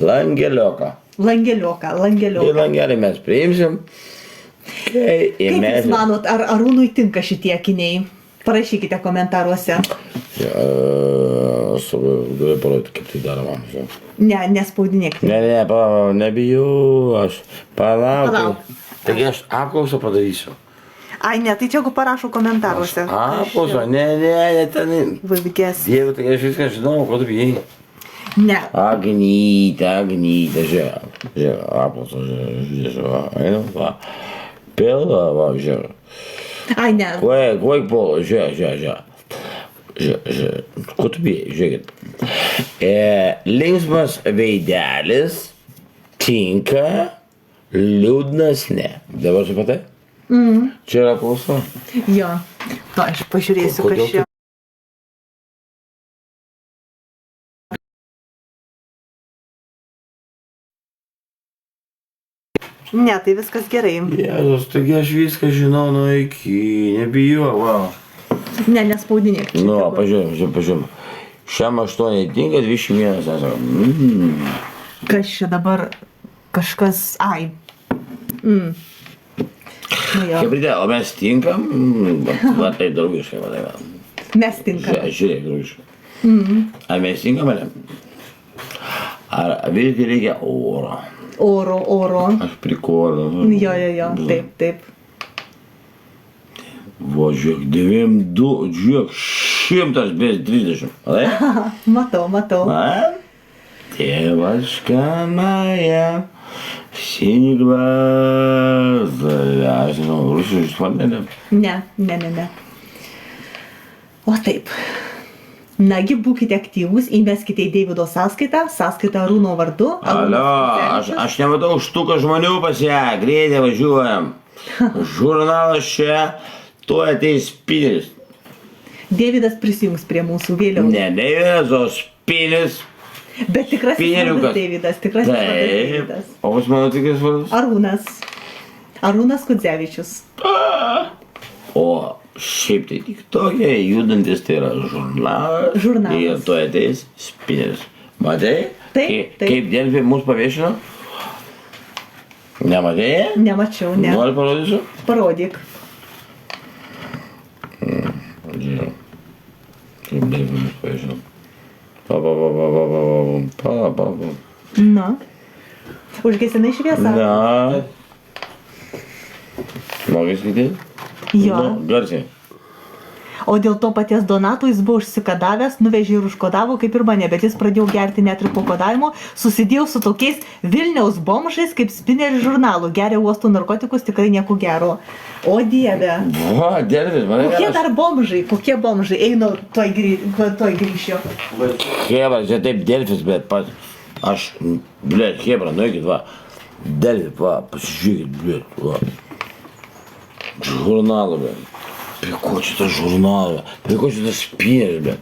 Langeliuką. Langeliuką. Į langelį mes priimsim. Kaip jūs manot, ar Arūnui tinka šitie akiniai? Parašykite komentaruose. Galiu parodyti, kaip tai daroma. Ne, nespaudinėk. Nebijau, aš palauk. Taigi aš apklausą padarysiu. Ai, ne, tai čia jeigu parašo komentaruose. Apklausą, ne, ten. Vaigės. Dieve, tai aš viską žinau, ko tu bijai. Ne. Agnytė, žiūrėk, apklausą, žiūrėk, einam, va. Pilva, va, žiūrėk. Ai, ne. Kuoik polo, žiūrėk. Ko tu bijai, žiūrėkit. Linksmas veidelis tinka, liūdnas ne. Dabar supratai? Čia yra apklausa? Jo. To, aš pažiūrėsiu, kas čia. Ne, tai viskas gerai. Jėzus, taigi aš viską žinau nuo iki, nebijau, va. Ne, nespaudinėk. Nu, pažiūrėjom. Šiam 8 tinka, 21 esam. Kas čia dabar kažkas, ai. Hebridė, o mes tinkam? Va, tai draugiškai, va, tai va. Mes tinkam. Žiūrėk, draugiškai. Ar mes tinkam, ar ne? Ar visgi reikia oro? Oro. Aš prikolinu. Jo, taip. Va, žiūrėk, 2, žiūrėk, 130. Matau. Tėvaška Maja, seni glazą. Aš žinau, rusiškai išvardinė? Ne. O taip. Nagi, būkite aktyvūs, įmeskite į Deivido sąskaitą Arūno vardu. Alio, aš nematau štuką žmonių pas ją, greitai važiuojam. Žurnalas čia, tuo ateis Spineris. Deividas prisijungs prie mūsų vėliau. Ne Deividas, o Spineris. Bet tikrasis vardas Deividas. O kas mano tikras vardas? Arūnas Kudzevičius. O šiaip tai tik tokia, judantis tai yra žurnalas. Ir tuo ateis Spineris. Matei? Taip. Kaip Delfi mūsų paviešino? Nematei? Nemačiau, ne. Nori parodysiu? Parodyk. Žiūrėjau. Kaip Delfi mūsų paviešino. Pa. Na. Užgesinai šviesą? Na. Mokai skaityti? Jo. Garsiai. O dėl to paties Donato jis buvo užsikadavęs, nuvežė ir užkodavo kaip ir mane, bet jis pradėjo gerti net ir po kodavimo, susidėjo su tokiais Vilniaus bomžais kaip Spineris žurnalų, geria uosto narkotikus, tikrai nieko gero. O Dieve. Va, Delfis, man Kokie dar bomžai, einu, tuoj grįšiu. Hebra, čia taip Delfis, bet pats, aš, Hebra, nuėkit, va, Delfis, va, pasižiūrėkit, va. Žurnalą, bet. Prie ko čia tas žurnalas, prie ko čia tas Spineris, bet.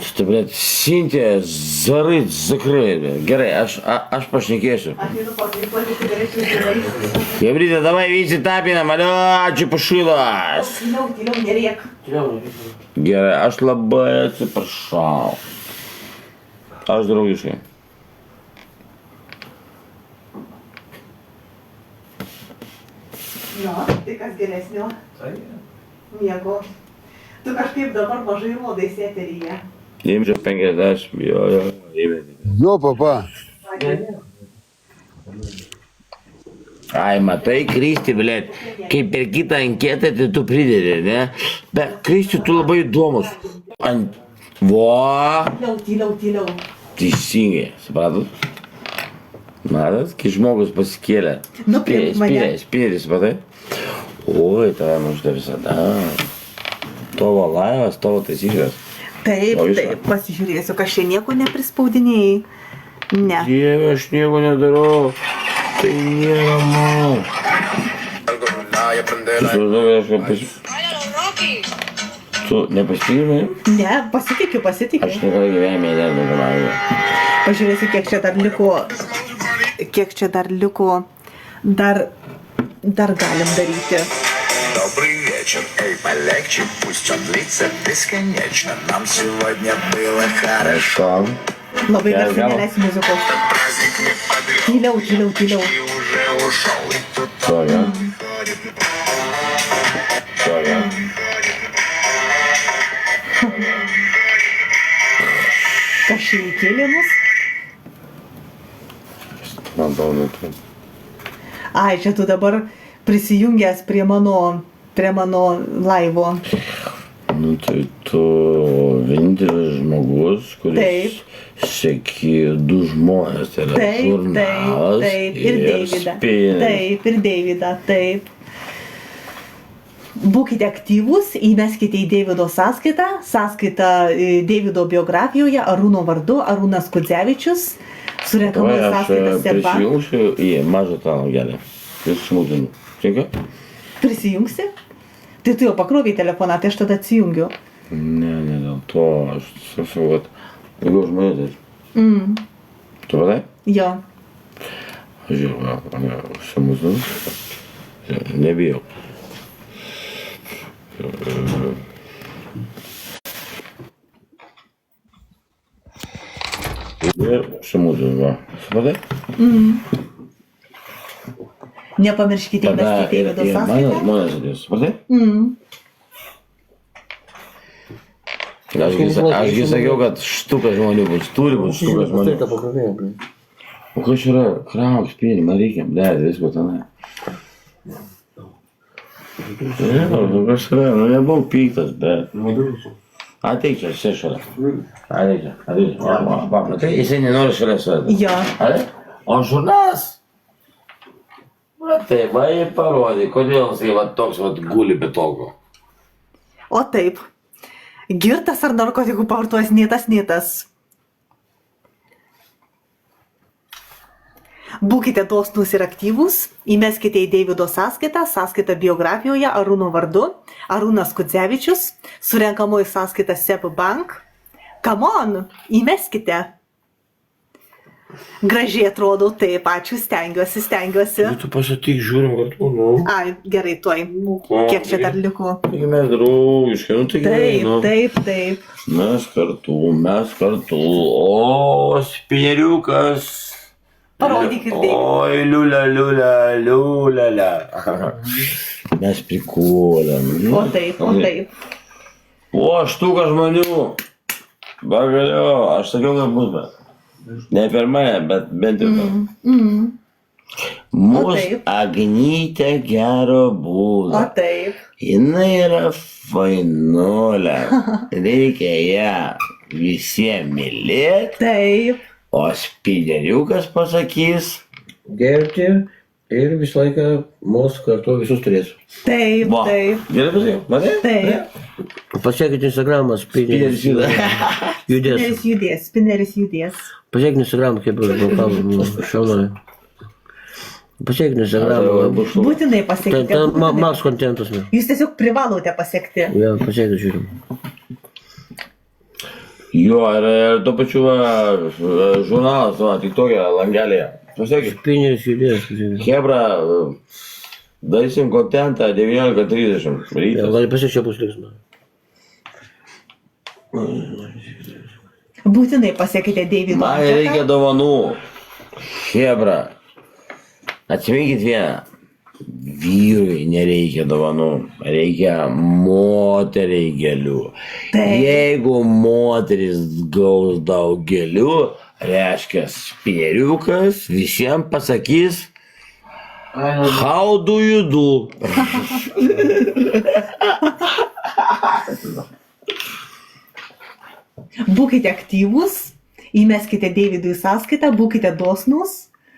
Šitą, bet, Sintija, zarai, zakrai, bet. Gerai, aš pašnekėsiu. Hebrytė, davai visi tapinam, alio, čia pašylas. Tyliau, nerėk. Gerai, aš labai atsiprašau. Aš draugiškai. Jo, tai kas geresnio? Miego. Tu kažkaip dabar mažai rodais eteryje. Imčiau 50, jo, įmeti. Jo, papa. Ai, matai, Kristi, blėt, kaip per kitą anketą, tai tu pridedi, ne? Bet, Kristi, tu labai įdomus. Tyliau. Teisingai, supratot? Matot, kai žmogus pasikėlė. Nupirk mane. Spineris, matai? Oi, tave mažda visada. Tavo laivas, tavo taisyklės. Taip, pasižiūrėsiu, kad čia nieko neprispaudinėjai. Ne. Dieve, aš nieko nedarau. Tai nėra man. Tu nepasitikė manim? Ne, pasitikiu. Aš niekada gyvenime nedarau. Pažiūrėsiu, kiek čia dar liko. Dar galim дарите. Добрый вечер, эй, полегче, пусть он длится бесконечно. Нам сегодня было хорошо. Labai Gal- garsiai gal- neleisi muzikos. Праздник не подрёт. Tyliau, tyliau, tyliau. И уже ушел. И тут Tokia. Tokia. Kažkai kėlė mus. Man atrodo, tai. Ai, čia tu dabar prisijungęs prie mano laivo. Nu, tai tu vienintelis žmogus, kuris Taip. seki du žmonės, tai yra Taip, žurnalas taip, ir Deividą. Spineris. Taip, ir Deividą, taip. Būkite aktyvūs, įmeskite į Deivido sąskaitą Deivido biografijoje Arūno vardu, Arūnas Kudzevičius, surenkama į Davai aš sąskaitą SEBA. prisijungsiu į mažą tą langelį. Jūs smūdinu. Tinka? Prisijungsi? Tai tu jau pakrovai telefoną, tai aš tada atsijungiu. Ne, dėl to aš sakau, kad daugiau žmonės. Tu vadai? Jo. Žiūrėjau, užsimūdinu. Nebijau. Ir užsimūdinu, va. Supratai? Nepamirškite Tada įmesti į ir Deivido mano sąskaitą. žmonės atės. Supratai? Ašgi sakiau, kad štuka žmonių bus, turi būti štuka žmonių. O kas yra? Krauk, spėlį, man reikia, blėdė, visko tenai. Nu kas yra, nu nebuvau piktas, bet... Ateik čia, esi šalia. Ateik čia, ateik čia. Matai, jisai nenori šalia savęs. Jo. O žurnalas? Va taip, va jį parodė, kodėl jisai va toks va guli be tolko. O taip. Girtas ar narkotikų pavartojęs nėtas. Būkite dosnūs ir aktyvūs, įmeskite į Deivido sąskaitą biografijoje Arūno vardu, Arūnas Kudzevičius, surenkamoji sąskaita SEB Bank. Come on, įmeskite. Gražiai atrodo, taip, ačiū, stengiuosi. Tu pasakyk, žiūrim kartu, nu. Ai, gerai, tuoj. Kiek čia dar liko? Taigi mes draugiškai, nu tai gerai, nu. Taip. Mes kartu, o spineriukas. Parodyk ir Deividui. Oi, liulia. Mes prikuolėm. O taip. O, štuka žmonių. Bagaliu, aš sakiau, kad bus, bet. Ne per mane, bet bent jau. Mūsų taip. Agnytė gero būdo. O taip. Jinai yra fainolė. Reikia ją visiems mylėti. Taip. O spineriukas pasakys. Gerti ir visą laiką mūsų kartu visus turėsiu. Taip. Gerai pasakiau, matai? Taip. Pasiekit Instagramą, Spineris judės. Spineris judės. Pasiekit Instagramą, kaip aš balkavau, šaunuoju. Pasiekit Instagramą. Būtinai pasiekite. Tai Max kontentas. Jūs tiesiog privalote pasiekti. Jo, pasiekit, žiūrim. Jo, ir tuo pačiu žurnalas, tik tokia langelėje. Pasiekit. Spineris judės. Hebra, darysim kontentą 19:30. Jo, gali pasiekti, čia bus linksma. Būtinai pasiekite Deivido. Man reikia dovanų. Hebra, atsiminkit vieną. Vyrui nereikia dovanų, reikia moteriai gėlių. Taip. Jeigu moteris gaus daug gėlių, reiškia spineriukas visiems pasakys, how do you do? Būkite aktyvūs, įmeskite Deividui sąskaitą, būkite dosnūs.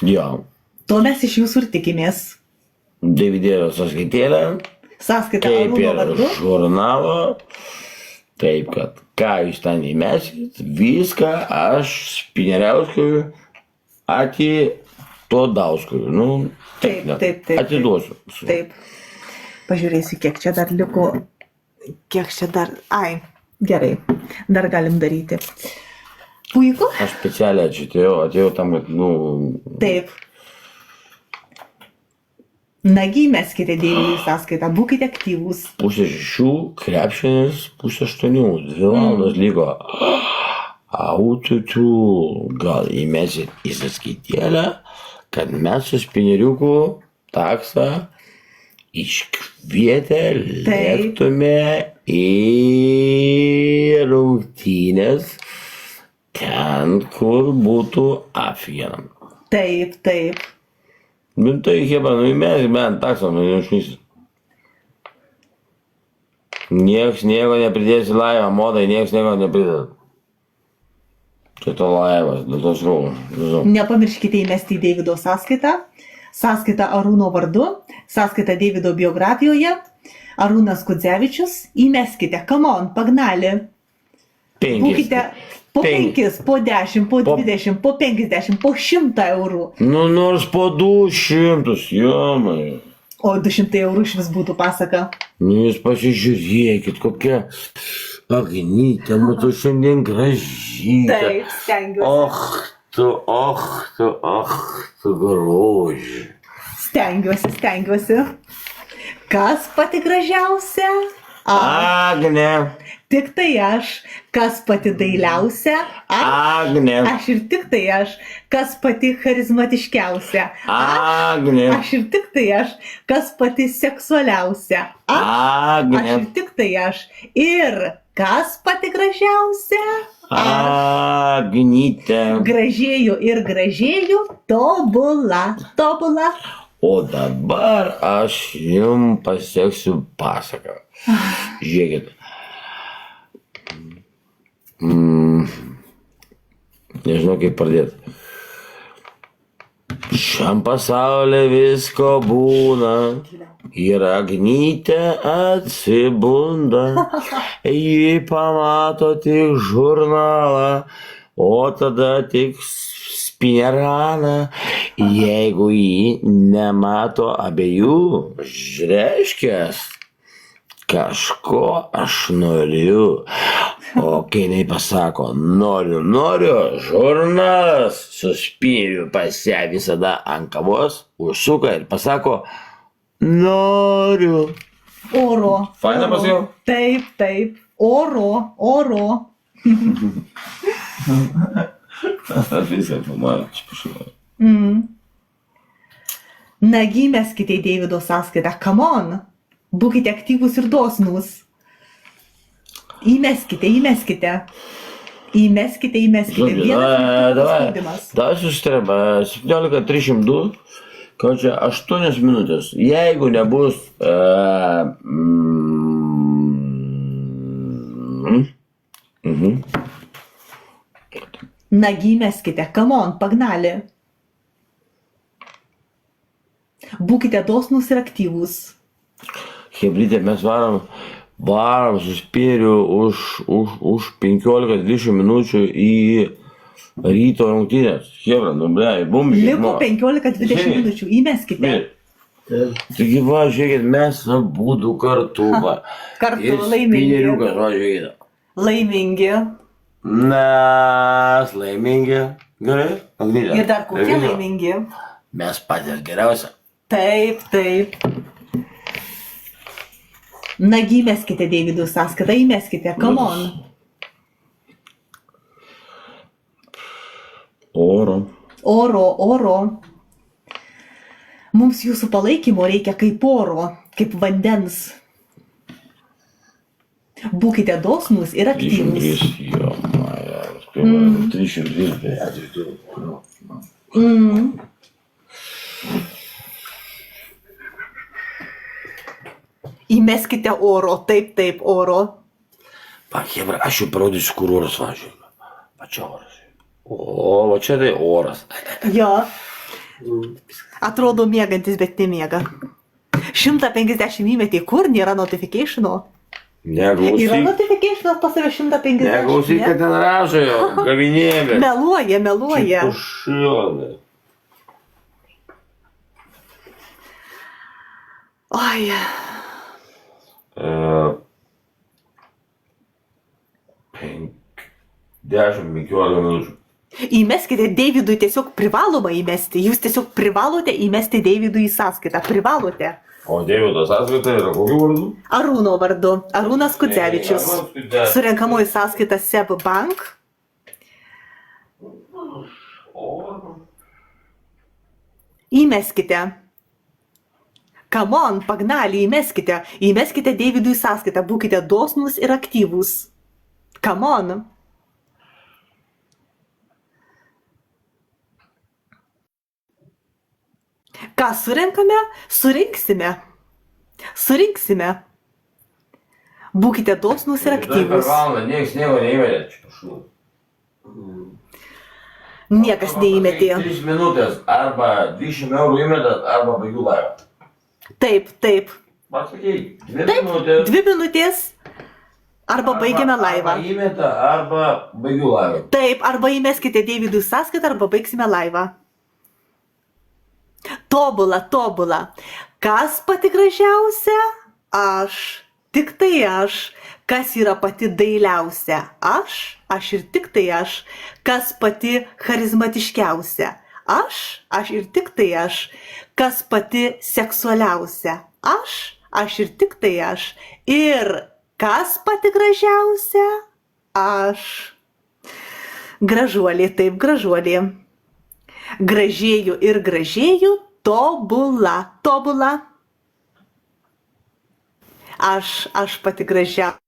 Jo, To mes iš jūsų ir tikimės. Deividėlio sąskaitėlė, Sąskaita kaip Arūno ir vardu. žurnalo, taip kad ką jūs ten įmeskit, viską aš spineriauskui atiduosiu. Nu, Taip. atiduosiu. Taip. Pažiūrėsiu, kiek čia dar liko. Ai, gerai. Dar galim daryti. Puiku. Aš specialiai atėjau tam, kad, Taip. Nagi, meskite Deividui sąskaitą, būkite aktyvūs. 5:30 krepšinis, 5:08, 2 valandos liko. gal įmesit į sąskaitėlę, kad mes su spineriuku taksą iškvietę lėktume į rungtynės ten, kur būtų aфиgenam. Taip, taip. Nu tai, Hebra, nu įmesk bent taksą, nu neužknysit. Nieks nieko nepridės į laivą, modai, nieks nieko nepridės. Tai to laivas, dėl to sakau. Nepamirškite įmesti į Deivido sąskaitą. Sąskaita Arūno vardu, sąskaita Deivido biografijoje. Arūnas Kudzevičius. Įmeskite, come on, pagnali. Būkite po 5, po 10, po 20, po 50, po 100 eurų. Nu nors po 200, jomai. O 200 eurų iš vis būtų pasaka. Nu jūs pasižiūrėkit, kokia Agnytė, mūsų šiandien gražytė. Taip, stengiuosi. Tu groži. Stengiuosi. Kas pati gražiausia? Agnė. Tik tai aš. Kas pati dailiausia? Agnė. Aš ir tik tai aš. Kas pati charizmatiškiausia? Agnė. Aš ir tik tai aš. Kas pati seksualiausia? Aš Agnė. ir tik tai aš. Ir kas pati gražiausia? Agnytė. Gražėju ir gražėju, tobula. O dabar aš jums pasieksiu pasaką. Žiūrėkit. Nežinau kaip pradėti. Šiam pasaulyje visko būna ir Agnytė atsibunda. Ji pamato tik žurnalą, o tada tik spineraną. Jeigu ji nemato abiejų, reiškia, kažko aš noriu. O kai jinai pasako, noriu, žurnalas su spineriu pas ją visada ant kavos, užsuka ir pasako, noriu. Oro. Faina pasakiau? Taip. Oro. Visą pamatė, atsiprašau. Nagi įmeskite į Deivido sąskaitą, come on. Būkite aktyvūs ir dosnūs. Įmeskite. Vienas spaudimas. Davai susitreba, 17:32, ką čia 8 minutės. Jeigu nebus... Nagi įmeskite, come on, pagnali. Būkite dosnūs ir aktyvūs. Hebrytė, mes varom su spineriu už 15-20 minučių į ryto rungtynės. Hebra, nu blei, bumbi. Liko 15-20 minučių, įmeskite. Taigi va, žiūrėkit, mes abudu kartu, va. Kartu, Ir laimingi. spineriukas, va, žiūrėkit. Laimingi. Mes laimingi. Gerai, Agnytė. Ir dar kokie laimingi. Mes patys geriausia. Taip. Nagi įmeskite Deividų sąskaitą, įmeskite, come on. Oro. Mums jūsų palaikymo reikia kaip oro, kaip vandens. Būkite dosnūs ir aktyvūs. 303. Įmeskite oro, taip, oro. Va, Hebra, aš jau parodysiu, kur oras važiuoja. Va čia oras. O, va čia tai oras. Jo. Atrodo miegantis, bet nemiega. 150 įmetė, kur nėra notification'o? Yra Neklausyk. notification'as pas save 150. Neklausyk, kad ten rašo jo, gavinėlė. Meluoja. Pušionė. Oi. 10-15 minučių. Įmeskite Deividui, tiesiog privaloma įmesti. Jūs tiesiog privalote įmesti Deividui į sąskaitą. Privalote. O Deivido sąskaita yra kokiu vardu? Arūno vardu. Arūnas Kudzevičius. Surenkamoji sąskaita SEB Bank. Įmeskite. Come on, pagnalį, įmeskite. Įmeskite Davidui sąskaitą, būkite dosnūs ir aktyvūs. Come on. Ką surenkame? Surinksime. Surinksime. Būkite dosnūs ir Per aktyvūs. valandą niekas nieko neįvedė. Čia kažkur. Niekas neįmetė. 3 minutės arba 20 eurų įmetat, arba baigiu laivą. Taip, taip. Pasakyk, 2 Taip, minutės. 2 minutės. Arba baigiame laivą. Arba įmeta, arba baigiu laivą. Taip, arba įmeskite Davidui sąskaitą, arba baigsime laivą. Tobula, tobula. Kas pati gražiausia? Aš. Tik tai aš. Kas yra pati dailiausia? Aš ir tik tai aš. Kas pati charizmatiškiausia? Aš ir tik tai aš. Kas pati seksualiausia? Aš ir tik tai aš. Ir kas pati gražiausia? Aš. Gražuolė, taip, gražuolė. Gražėju ir gražėju, tobula, tobula. Aš pati gražia.